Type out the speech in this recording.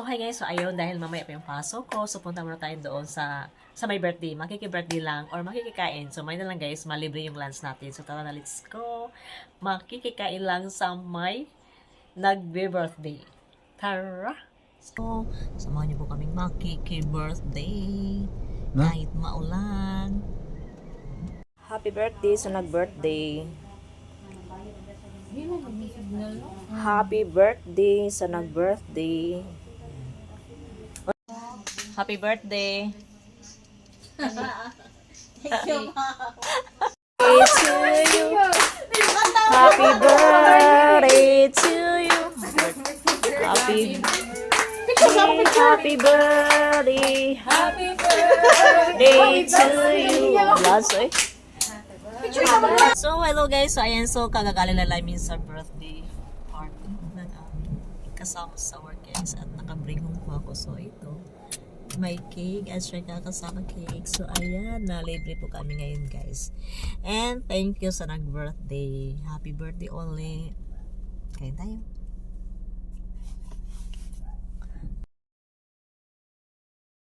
Okay guys, so ayun, dahil mamaya pa yung pasok ko, so punta muna tayo doon sa may birthday. Makiki-birthday lang or makikikain. So may na lang guys, malibre yung lunch natin. So tara na, let's go. Makikikain lang sa may nagbe-birthday. Tara! So, samahan niyo po kaming makiki-birthday. Kahit maulan. Happy birthday sa nag-birthday. Happy birthday sa nag-birthday. Happy birthday. Thank you, To you. Happy birthday to you. Happy birthday. Happy birthday to you. Last eh. So, hello guys. So, ayan. So, kagagalala namin sa birthday party ng aming kasama sa work guys. At nakabring home ko ako. So, ito. May cake at saka kasama cake. So, ayan. Nalibre po kami ngayon guys. And, thank you sa nag-birthday. Happy birthday only. Kain tayo.